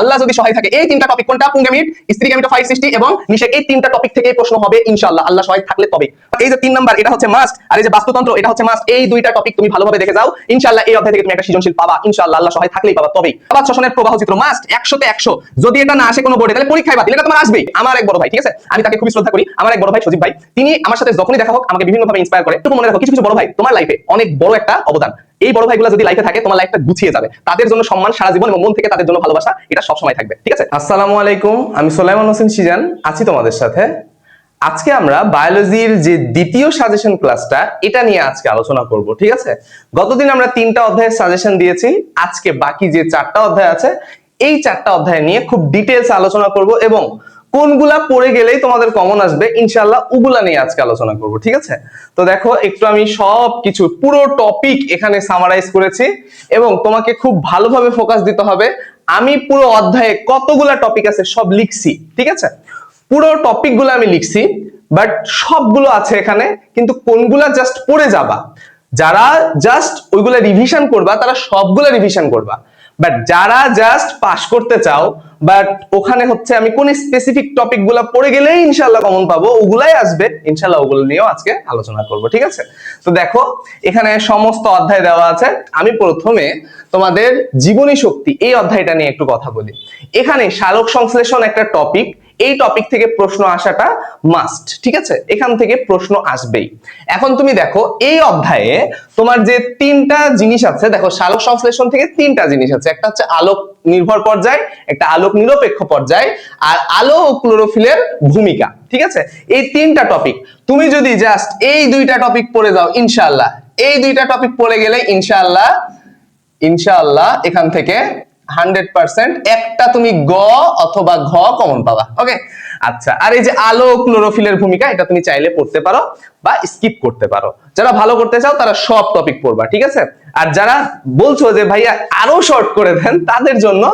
আল্লাহ যদি সহায় থাকে এই তিনটা টপিক কোনটা, পুংগামিট, স্ত্রী গামিট 560 এবং নিষেক, এই তিনটা টপিক থেকে প্রশ্ন হবে ইনশাআল্লাহ, আল্লাহ সহায় থাকলে তবে। এই যে 3 নাম্বার এটা হচ্ছে মাস্ট, আর এই যে বাস্তুতন্ত্র এটা হচ্ছে মাস্ট। এই দুইটা টপিক তুমি ভালোভাবে দেখে যাও, ইনশাআল্লাহ এই অধ্যায় থেকে তুমি একটা সৃজনশীল পাবা ইনশাআল্লাহ, আল্লাহ সহায় থাকলেই পাবা তবেই। আবার শ্বসনের প্রবাহ চিত্র মাস্ট 100 তে 100, যদি এটা না আসে কোনো বোর্ডে তাহলে পরীক্ষায় বাতিল, এটা তোমার আসবেই। আমার এক বড় ভাই, ঠিক আছে, আমি তাকে খুবই শ্রদ্ধা করি, আমার এক বড় ভাই সজীব ভাই, তিনি আমার সাথে যখনই দেখা হোক আমাকে বিভিন্নভাবে ইন্সপায়ার করে। একটু মনে রাখো কিছু কিছু বড় ভাই তোমার লাইফে অনেক বড় একটা অবদান, এই বড় ভাইগুলো যদি লাইফে থাকে তোমার লাইফটা গুছিয়ে যাবে, তাদের জন্য সম্মান সারা জীবন এবং মন থেকে তাদের জন্য ভালোবাসা, এটা সব সময় থাকবে, ঠিক আছে। আসসালামু আলাইকুম, আমি সোলাইমান হোসেন সিজান আছি তোমাদের সাথে। আজকে আমরা বায়োলজির যে দ্বিতীয় সাজেশন ক্লাসটা এটা নিয়ে আজকে আলোচনা করব, ঠিক আছে। গতদিন আমরা 3টা অধ্যায়ের সাজেশন দিয়েছি, আজকে বাকি যে 4টা অধ্যায় আছে এই 4টা অধ্যায় নিয়ে খুব ডিটেইলস আলোচনা করব এবং কোনগুলা পড়ে গেলেই তোমাদের কমন আসবে ইনশাআল্লাহ ওগুলা নিয়ে আজকে আলোচনা করব, ঠিক আছে। তো দেখো একটু আমি সব কিছু পুরো টপিক এখানে সামারাইজ করেছি এবং তোমাকে খুব ভালোভাবে ফোকাস দিতে হবে। আমি পুরো অধ্যায়ে কতগুলা টপিক আছে সব লিখছি, ঠিক আছে, পুরো টপিকগুলো আমি লিখছি, বাট সবগুলো আছে এখানে, কিন্তু কোনগুলা জাস্ট পড়ে যাবা, যারা জাস্ট ওইগুলা রিভিশন করবা তারা সবগুলা রিভিশন করবা, বাট যারা জাস্ট পাস করতে চাও বাট ওখানে হচ্ছে আমি কোন স্পেসিফিক টপিক গুলা পড়ে গেলেই ইনশাআল্লাহ কমন পাবো ওগুলাই আসবে ইনশাআল্লাহ, ওগুলো নিয়েও আজকে আলোচনা করব, ঠিক আছে। তো দেখো এখানে সমস্ত অধ্যায় দেওয়া আছে। আমি প্রথমে তোমাদের জীবনী শক্তি এই অধ্যায়টা নিয়ে একটু কথা বলি। এখানে সালোক সংশ্লেষণ একটা টপিক, এই টপিক থেকে প্রশ্ন আসাটা মাস্ট, ঠিক আছে, এখান থেকে প্রশ্ন আসবেই। এখন তুমি দেখো এই অধ্যায়ে তোমার যে 3টা জিনিস আছে, দেখো সালোক সংশ্লেষণ থেকে 3টা জিনিস আছে, একটা হচ্ছে আলোক নির্ভর পর্যায়, একটা আলোক নিরপেক্ষ পর্যায়, আর আলো ও ক্লোরোফিলের ভূমিকা, ঠিক আছে। এই 3টা টপিক তুমি যদি জাস্ট এই 2টা টপিক পড়ে যাও ইনশাআল্লাহ, এই 2টা টপিক পড়ে গেলে ইনশাআল্লাহ ইনশাআল্লাহ এখান থেকে 100% একটা তুমি গ অথবা ঘ কমন পাবা, ওকে। আচ্ছা, আর এই যে আলো ক্লোরোফিলের ভূমিকা এটা তুমি চাইলে পড়তে পারো বা স্কিপ করতে পারো, যারা ভালো করতে চাও তারা সব টপিক পড়বা, ঠিক আছে। আর যারা বলছো যে ভাইয়া আরো শর্ট করে দেন তাদের জন্য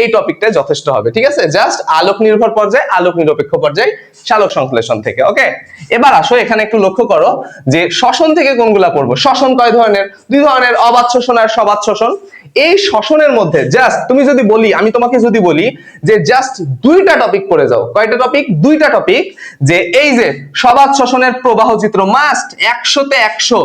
এই টপিকটা যথেষ্ট হবে, ঠিক আছে। জাস্ট আলোক নির্ভর পর্যায়, আলোক নিরপেক্ষ পর্যায়, সালোক সংশ্লেষণ থেকে, ওকে। এবার আসো এখানে একটু লক্ষ্য করো যে শ্বসন থেকে কোনগুলা পড়বো। শ্বসন কয় ধরনের? 2 ধরনের, অবাত শোষণ আর সবাত শোষণ। এই শ্বসনের মধ্যে জাস্ট তুমি যদি বলি, আমি তোমাকে যদি বলি যে জাস্ট 2টা টপিক পড়ে যাও, কয়টা টপিক? 2টা টপিক, যে এই যে সবাত শোষণের প্রবাহ চিত্র মাস্ট 100 তে 100,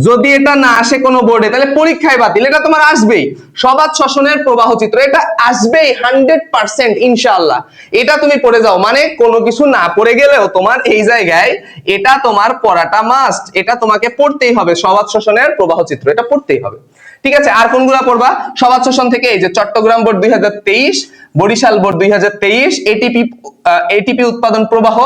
যদি এটা না আসে কোনো বোর্ডে তাহলে পরীক্ষায় বাতিল, এটা তোমার আসবেই। সবাত শোষণের প্রবাহ চিত্র এটা আসবেই 100% ইনশাআল্লাহ, এটা তুমি পড়ে যাও, মানে কোনো কিছু না পড়ে গেলেও তোমার এই জায়গায় এটা তোমার পড়াটা মাস্ট, এটা তোমাকে পড়তেই হবে। সবাত শোষণের প্রবাহ চিত্র এটা পড়তেই হবে, ঠিক আছে। আর কোনগুলা পড়বা? সবাত শোষণ থেকে এই যে Chattogram board 2023, Barisal board 2023, ATP উৎপাদন প্রবাহ,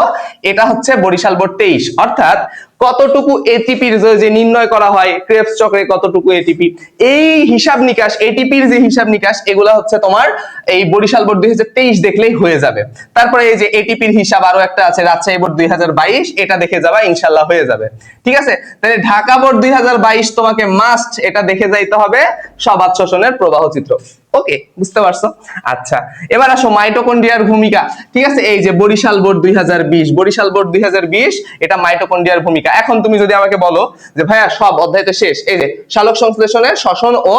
এটা হচ্ছে বরিশাল বোর্ড 23, অর্থাৎ কতটুকু এটিপির যে নির্ণয় করা হয় ক্রেবস চক্রে, কতটুকু এটিপি, এই হিসাব নিকাশ, এটিপির যে হিসাব নিকাশ, এগুলা হচ্ছে তোমার এই বরিশাল বোর্ড 2023 দেখলেই হয়ে যাবে। তারপরে এই যে এটিপির হিসাব আরো একটা আছে রাজশাহী বোর্ড 2022, এটা দেখে যাবা ইনশাআল্লাহ হয়ে যাবে, ঠিক আছে। তাহলে ঢাকা বোর্ড 2022 তোমাকে মাস্ট এটা দেখে যাইতে হবে, সবাত শোষণের প্রবাহ চিত্র, ওকে, বুঝতে পারছো। আচ্ছা, এবার আসো মাইটোকন্ড্রিয়ার ভূমিকা, ঠিক আছে। এই যে বরিশাল বোর্ড 2020, বরিশাল বোর্ড 2020, এটা মাইটোকন্ড্রিয়ার ভূমিকা। এখন তুমি যদি আমাকে বলো যে ভাইয়া সব অধ্যায় তো শেষ, এই যে সালোক সংশ্লেষণের শ্বসন ও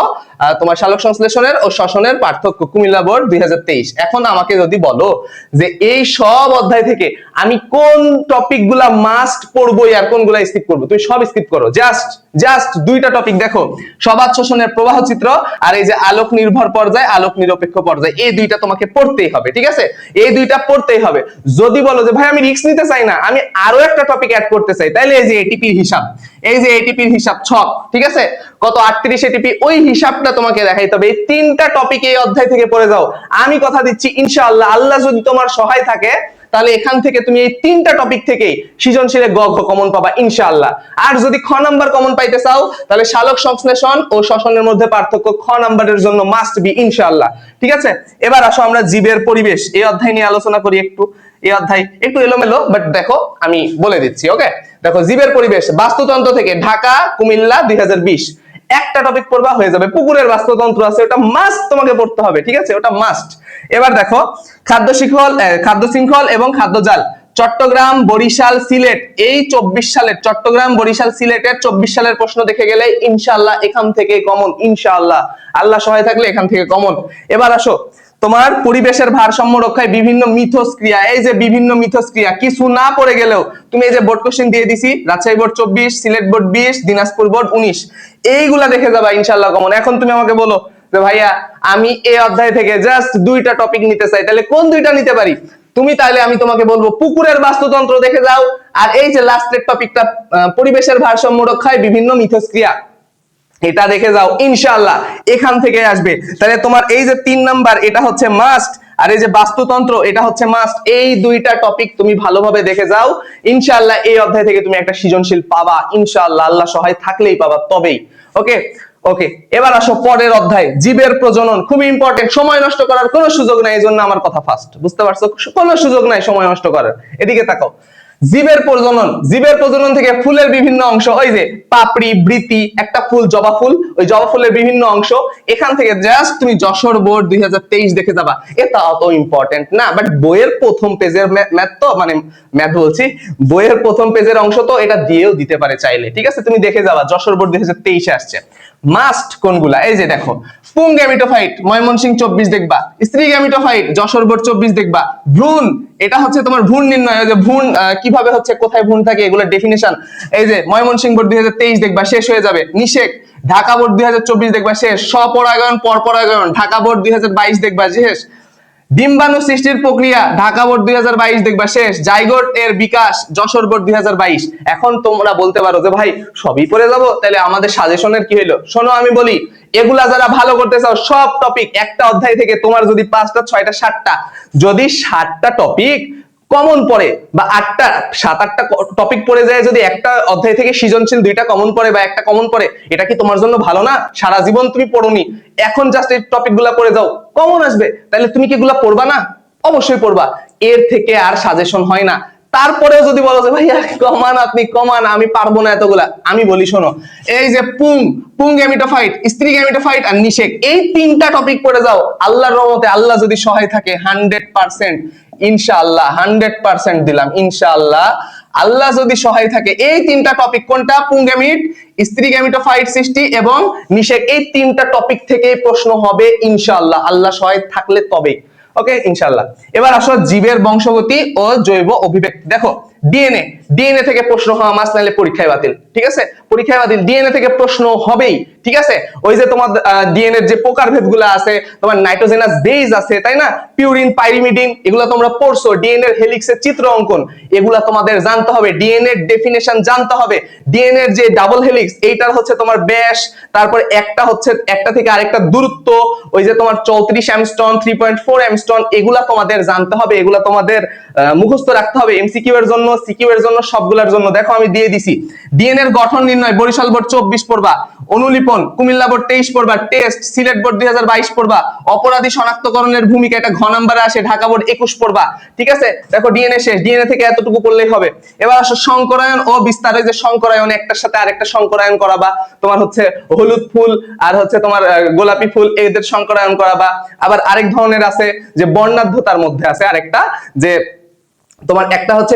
তোমার সালোক সংশ্লেষণের ও শ্বসনের পার্থক্য কুমিল্লা বোর্ড 2023, এখন আমাকে যদি বলো যে এই সব অধ্যায় থেকে আমি কোন টপিকগুলা মাস্ট পড়বো আর কোনগুলা স্কিপ করবো, তুমি সব স্কিপ করো, জাস্ট 2টা টপিক দেখো, সবাত শোষণের প্রবাহ চিত্র আর এই যে আলোক নির্ভর পর্যায়, আলোক নিরপেক্ষ পর্যায়, এই 2টা তোমাকে পড়তেই হবে, ঠিক আছে, এই 2টা পড়তেই হবে। যদি বলো যে ভাই আমি রিস্ক নিতে চাই না, আমি আরো একটা টপিক অ্যাড করতে চাই, তাহলে এই যে এটিপির হিসাব, এই যে এটিপির হিসাব ছক, ঠিক আছে, কত 38 এটিপি, ওই হিসাবটা তোমাকে দেখাইতে হবে। এই 3টা টপিক এই অধ্যায় থেকে পড়ে যাও, আমি কথা দিচ্ছি ইনশাআল্লাহ, আল্লাহ যদি তোমার সহায় থাকে তাহলে এখান থেকে তুমি এই 3টা টপিক থেকেই সৃজনশীলে গ ঘ কমন পাবা ইনশাআল্লাহ। আর যদি খ নাম্বার কমন পাইতে চাও তাহলে সালোক সংশ্লেষণ ও শ্বসনের মধ্যে পার্থক্য খ নাম্বারের জন্য মাস্ট বি ইনশাআল্লাহ, ঠিক আছে। এবার আসো আমরা জীবের পরিবেশ এই অধ্যায় নিয়ে আলোচনা করি একটু। এই অধ্যায় একটু এলোমেলো, বাট দেখো আমি বলে দিচ্ছি, ওকে। দেখো জীবের পরিবেশ বাস্তুতন্ত্র থেকে ঢাকা কুমিল্লা 2020, একটা টপিক পড়বা হয়ে যাবে। পুকুরের বাস্তুতন্ত্র আছে, ওটা মাস্ট তোমাকে পড়তে হবে, ঠিক আছে, ওটা মাস্ট। এবার দেখো খাদ্য শৃঙ্খল এবং খাদ্যজাল, চট্টগ্রাম বরিশাল সিলেট, এই 24 সালের চট্টগ্রাম বরিশাল সিলেটের 24 সালের প্রশ্ন দেখে গেলে ইনশাআল্লাহ এখান থেকে কমন, ইনশাআল্লাহ আল্লাহ সহায় থাকলে এখান থেকে কমন। এবার আসো তোমার পরিবেশের ভারসাম্য রক্ষায় বিভিন্ন মিথস্ক্রিয়া, এই যে বিভিন্ন মিথস্ক্রিয়া কিছু না পড়ে গেলেও তুমি এই যে বোর্ড কোশ্চেন দিয়ে দিছি, Rajshahi board 24, Sylhet board 20, Dinajpur board 19, এইগুলা দেখে যাবা ইনশাআল্লাহ কমন। এখন তুমি আমাকে বলো যে ভাইয়া আমি এই অধ্যায় থেকে জাস্ট দুইটা টপিক নিতে চাই, তাহলে কোন দুইটা নিতে পারি? তুমি তাহলে আমি তোমাকে বলবো পুকুরের বাস্তুতন্ত্র দেখে যাও, আর এই যে লাস্টের টপিকটা পরিবেশের ভারসাম্য রক্ষায় বিভিন্ন মিথস্ক্রিয়া, এটা দেখে যাও ইনশাআল্লাহ এখান থেকে আসবে। তাহলে তোমার এই যে 3 নাম্বার এটা হচ্ছে মাস্ট, আর এই যে বাস্তুতন্ত্র এটা হচ্ছে মাস্ট। এই দুইটা টপিক তুমি ভালোভাবে দেখে যাও ইনশাআল্লাহ এই অধ্যায় থেকে তুমি একটা সৃজনশীল পাবা ইনশাআল্লাহ, আল্লাহ সহায় থাকলেই পাবা তবেই। ওকে ওকে, এবার আসো পরের অধ্যায়, জীবের প্রজনন। খুবই ইম্পর্টেন্ট, সময় নষ্ট করার কোনো সুযোগ নাই, এই জন্য আমার কথা ফাস্ট, বুঝতে পারছো? কোনো সুযোগ নাই সময় নষ্ট করার। এদিকে তাকাও, জীবের প্রজনন। জীবের প্রজনন থেকে ফুলের বিভিন্ন অংশ, ওই যে পাপড়ি, বৃতি, একটা ফুল জবা ফুল, ওই জবা ফুলের বিভিন্ন অংশ, এখান থেকে জাস্ট তুমি যশোর বোর্ড 2023 দেখে যাবা। এটা অত ইম্পর্টেন্ট না, বাট বইয়ের প্রথম পেজের ম্যাথ তো, মানে ম্যাথ বলছি, বইয়ের প্রথম পেজের অংশ তো, এটা দিয়েও দিতে পারে চাইলে, ঠিক আছে? তুমি দেখে যাবা যশোর বোর্ড 2023 আসছে। মাস্ট কোনগুলা, এই যে দেখো, পুং গ্যামিটোফাইট ময়মনসিংহ 24 দেখবা, স্ত্রী গ্যামিটোফাইট যশোর বোর্ড 24 দেখবা। ভ্রূণ, এটা হচ্ছে তোমার ভ্রূণ নির্ণয়, যে ভ্রূণ কিভাবে হচ্ছে, কোথায় ভ্রূণ থাকে, এগুলোর ডেফিনিশন, এই যে ময়মনসিংহ বোর্ড 2023 দেখবা, শেষ হয়ে যাবে। নিষেক ঢাকা বোর্ড 2024 দেখবা, শেষ। স্বপরাগায়ন পরপরাগায়ন ঢাকা বোর্ড 2022 দেখবা, শেষ। ডিম্বাণু সৃষ্টির প্রক্রিয়া ঢাকা বোর্ড 2022 দেখবা, শেষ। জাইগোট এর বিকাশ যশোর বোর্ড 2022। এখন তোমরা বলতে পারো যে ভাই সবই পড়ে যাবো, তাহলে আমাদের সাজেশনের কি হলো? শোনো আমি বলি, এগুলা যারা ভালো করতে চাও, সব টপিক একটা অধ্যায় থেকে তোমার যদি 5টা 6টা 7টা, যদি 7টা টপিক কমন পড়ে বা 8টা 7-8টা টপিক পড়ে যায়, যদি একটা অধ্যায় থেকে সৃজনশীল 2টা কমন পড়ে বা একটা কমন পড়ে, এটা কি তোমার জন্য ভালো না? সারা জীবন তুমি পড়োনি, এখন জাস্ট এই টপিকগুলো পড়ে যাও, কমন আসবে, তাহলে তুমি কি এগুলা পড়বা না? অবশ্যই পড়বা। এর থেকে আর সাজেশন হয় না। তারপরেও যদি বলো যে ভাইয়া কমান, আপনি কমান, আমি পারবো না এতগুলা, আমি বলি শোনো, এই যে পুং গ্যামিটোফাইট, স্ত্রী গ্যামিটোফাইট আর নিষেক, এই 3টা টপিক পড়ে যাও, আল্লাহর রহমতে, আল্লাহ যদি সহায় থাকে 100% ইনশাআল্লাহ, 100% দিলাম ইনশাআল্লাহ, আল্লাহ যদি সহায় থাকে, এই 3টা টপিক, কোনটা? পুং গ্যামিট, স্ত্রী গ্যামিটোফাইট সৃষ্টি এবং নিষেক, এই 3টা টপিক থেকে প্রশ্ন হবে ইনশাআল্লাহ, আল্লাহ সহায় থাকলে তবে। ওকে ইনশাআল্লাহ। এবার আসো জীবের বংশগতি ও জৈব অভিব্যক্তি। দেখো ডিএনএ থেকে প্রশ্ন হওয়া মাস, নাইলে পরীক্ষায় বাতিল, ঠিক আছে? পরীক্ষায় বাতিল, ডিএনএ থেকে প্রশ্ন হবেই, ঠিক আছে? ওই যে তোমার ডিএনএ এর যে প্রকারভেদগুলো আছে, তোমার নাইট্রোজেনাস বেস আছে, তাই না? পিউরিন, পাইরিমিডিন, এগুলো তোমরা পড়ছো। ডিএনএ এর হেলিক্সের চিত্র অঙ্কন, এগুলা তোমাদের জানতে হবে। ডিএনএ এর ডেফিনেশন জানতে হবে। ডিএনএ এর যে ডাবল হেলিক্স, এইটার হচ্ছে তোমার ব্যাস, তারপরে একটা হচ্ছে একটা থেকে আরেকটা দূরত্ব, ওই যে তোমার 34 অ্যামস্টন, 3.4 অ্যামস্টন, এগুলা তোমাদের জানতে হবে, এগুলা তোমাদের মুখস্থ রাখতে হবে, এমসিকিউ এর জন্য, সিকিউ এর জন্য, সবগুলোর জন্য। দেখো আমি দিয়ে দিছি, ডিএনএ এর গঠন নির্ণয় বরিশাল বোর্ড 24 পড়বা, অনুলিপন কুমিল্লা বোর্ড 23 পড়বা, টেস্ট সিলেট বোর্ড 2022 পড়বা, অপরাধী শনাক্তকরণের ভূমিকা, এটা ঘ নম্বরে আসে, ঢাকা বোর্ড 21 পড়বা, ঠিক আছে? দেখো ডিএনএ শেষ, ডিএনএ থেকে এতটুকু পড়লেই হবে। এবার আসো সংকরায়ন ও বিস্তার, এই যে সংকরায়ন, একটার সাথে আরেকটা সংকরায়ন করাবা, তোমার হচ্ছে হলুদ ফুল আর হচ্ছে তোমার গোলাপি ফুল, এদের সংকরায়ন করাবা। আবার আরেক ধরনের আছে যে বর্ণাঢ্যতার মধ্যে আছে আরেকটা, যে তোমার একটা হচ্ছে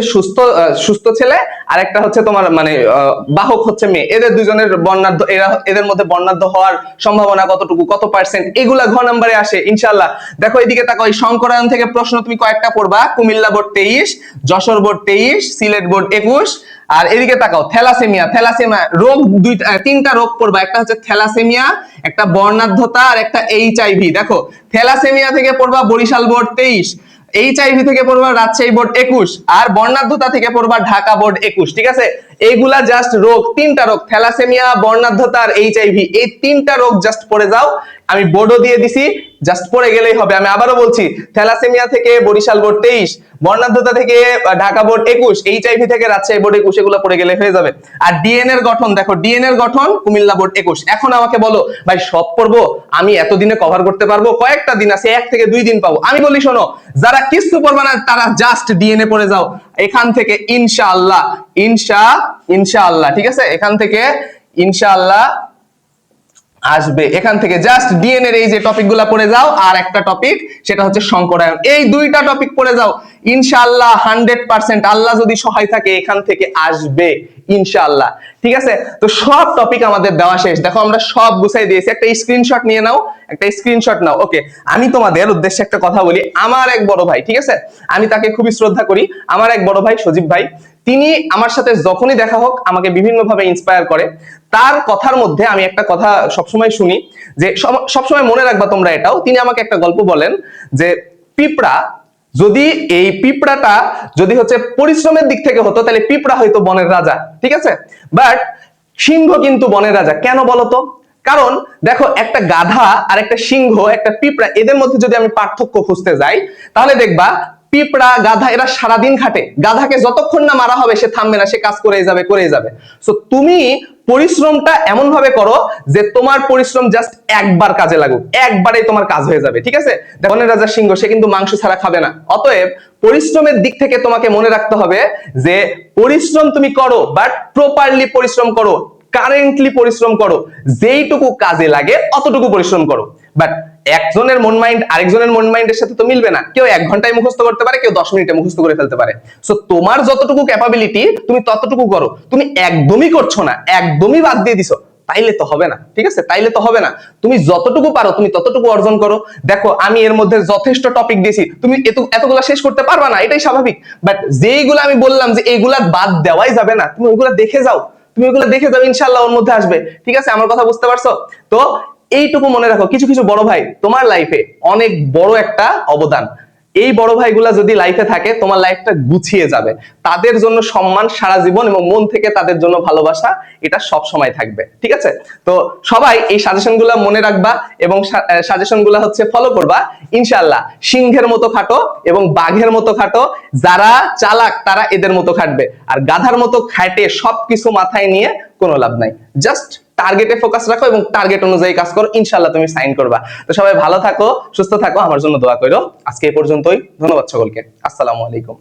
সুস্থ ছেলে, আর একটা হচ্ছে তোমার মানে বাহক হচ্ছে মেয়ে, এদের দুজনের বর্ণাঢ্য, এদের মধ্যে বর্ণাঢ্য হওয়ার সম্ভাবনা কতটুকু, কত পার্সেন্ট, এগুলা ঘ নম্বরে আসে ইনশাআল্লাহ। দেখো এদিকে তাকাও, এই সংকরায়ন থেকে প্রশ্ন তুমি কয়েকটা পড়বা, Comilla board 23, Jessore board 23, Sylhet board 21। আর এদিকে তাকাও, থ্যালাসেমিয়া রোগ, 3টা রোগ পড়বা, একটা হচ্ছে থ্যালাসেমিয়া, একটা বর্ণাঢ্যতা, আর একটা এইচআইভি। দেখো থ্যালাসেমিয়া থেকে পড়বা বরিশাল বোর্ড 23, এইচআইভি থেকে পড়বা রাজশাহী বোর্ড 21, আর বর্ণাঢ্যতা থেকে পড়বা ঢাকা বোর্ড 21, ঠিক আছে? এইগুলা জাস্ট রোগ, 3টা রোগ, থ্যালাসেমিয়া, বর্ণাঢ্যতা আর এইচআইভি, এই 3টা রোগ জাস্ট পড়ে যাও। আমি বোর্ডও দিয়ে দিছি, জাস্ট পড়ে গেলেই হবে। আমি আবারও বলছি, থ্যালাসেমিয়া থেকে বরিশাল বোর্ড 23, বর্ণাঢ্যতা থেকে ঢাকা বোর্ড 21, এইচআইভি থেকে রাজশাহী বোর্ড 21, এগুলো পড়ে গেলে হয়ে যাবে। আর ডিএনএ এর গঠন, দেখো ডিএনএ এর গঠন কুমিল্লা বোর্ড 21। এখন আমাকে বলো ভাই সব পড়বো, আমি এতদিনে কভার করতে পারবো? কয়েকটা দিন আছে, 1 থেকে 2 দিন পাবো। আমি বলি শোনো, যারা কিছু পড়বে না তারা জাস্ট ডিএনএ পড়ে যাও এখান থেকে আসবে এখান থেকে। জাস্ট ডিএনএ এর এই যে টপিকগুলো পড়ে যাও, আর একটা টপিক সেটা হচ্ছে সংকরায়ন। এই দুইটা টপিক পড়ে যাও, ইনশাআল্লাহ 100% আল্লাহ যদি সহায় থাকে এখান থেকে আসবে ইনশাআল্লাহ। ঠিক আছে, তো সব টপিক আমাদের দেওয়া শেষ। দেখো আমরা সব গুছাই দিয়েছি, একটা স্ক্রিনশট নিয়ে নাও, একটা স্ক্রিনশট নাও। ওকে, আমি তোমাদের উদ্দেশ্যে একটা কথা বলি। আমার এক বড় ভাই, ঠিক আছে, আমি তাকে খুবই শ্রদ্ধা করি, আমার এক বড় ভাই সজীব ভাই, তিনি আমার সাথে যখনই দেখা হোক আমাকে বিভিন্নভাবে ইন্সপায়ার করে। তার কথার মধ্যে আমি একটা কথা সবসময় শুনি, যে সবসময় মনে রাখবা তোমরা এটাও, তিনি আমাকে একটা গল্প বলেন যে পিঁপড়া, যদি এই পিঁপড়াটা যদি হচ্ছে পরিশ্রমের দিক থেকে হতো তাহলে পিঁপড়া হয়তো বনের রাজা, ঠিক আছে, বাট সিংহ কিন্তু বনের রাজা। কেন বলতো? কারণ দেখো, একটা গাধা আর একটা সিংহ, একটা পিঁপড়া, এদের মধ্যে যদি আমি পার্থক্য খুঁজতে যাই তাহলে দেখবা পিঁপড়া গাধা এরা সারাদিন খাটে, গাধাকে যতক্ষণ না মারা হবে সে থামবে না, সে কাজ করেই যাবে করেই যাবে। সো তুমি পরিশ্রমটা এমন ভাবে করো যে তোমার পরিশ্রম জাস্ট একবার কাজে লাগুক, একবারেই তোমার কাজ হয়ে যাবে। ঠিক আছে, বনের রাজা সিংহ সে কিন্তু মাংস ছাড়া খাবে না। অতএব পরিশ্রমের দিক থেকে তোমাকে মনে রাখতে হবে যে পরিশ্রম তুমি করো, বাট প্রপারলি পরিশ্রম করো, কারেন্টলি পরিশ্রম করো, যেইটুকু কাজে লাগে অতটুকু পরিশ্রম করো। বাট একজনের মন মাইন্ড আরেকজনের মন মাইন্ডের সাথে তো মিলবে না। কেউ 1 ঘন্টায় মুখস্থ করতে পারে, কেউ 10 মিনিটে মুখস্থ করে ফেলতে পারে। সো তোমার যতটুকু ক্যাপাবিলিটি তুমি ততটুকু করো। তুমি একদমই করছো না, একদমই বাদ দিয়ে দিছো, তাইলে তো হবে না। ঠিক আছে, তাইলে তো হবে না। তুমি যতটুকু পারো তুমি ততটুকু অর্জন করো। দেখো আমি এর মধ্যে যথেষ্ট টপিক দিয়েছি, তুমি এতগুলা শেষ করতে পারবা না, এটাই স্বাভাবিক। বাট যেইগুলো আমি বললাম যে এইগুলা বাদ দেওয়াই যাবে না, তুমি ওইগুলা দেখে যাও, তুমি ওইগুলো দেখে যাও, ইনশাআল্লাহ ওর মধ্যে আসবে। ঠিক আছে, আমার কথা বুঝতে পারছো? তো এইটুকু মনে রাখো, কিছু কিছু বড় ভাই তোমার লাইফে অনেক বড় একটা অবদান। এই বড় ভাইগুলা যদি লাইফে থাকে তোমার লাইফটা গুছিয়ে যাবে। তাদের জন্য সম্মান সারা জীবন, এবং মন থেকে তাদের জন্য ভালোবাসা, এটা সব সময় থাকবে। ঠিক আছে, তো সবাই এই সাজেশনগুলো মনে রাখবা এবং সাজেশনগুলো হচ্ছে ফলো করবা। ইনশাআল্লাহ সিংহের মতো খাটো এবং বাঘের মতো খাটো, যারা চালাক তারা এদের মতো খাটবে, আর গাধার মতো খাটে সবকিছু মাথায় নিয়ে কোনো লাভ নাই। জাস্ট টার্গেটে ফোকাস রাখো এবং টার্গেট অনুযায়ী কাজ করো, ইনশাআল্লাহ তুমি সাইন করবা। তো সবাই ভালো থাকো, সুস্থ থাকো, আমার জন্য দোয়া করো। আজকে এই পর্যন্তই, ধন্যবাদ সকলকে, আসসালামু আলাইকুম।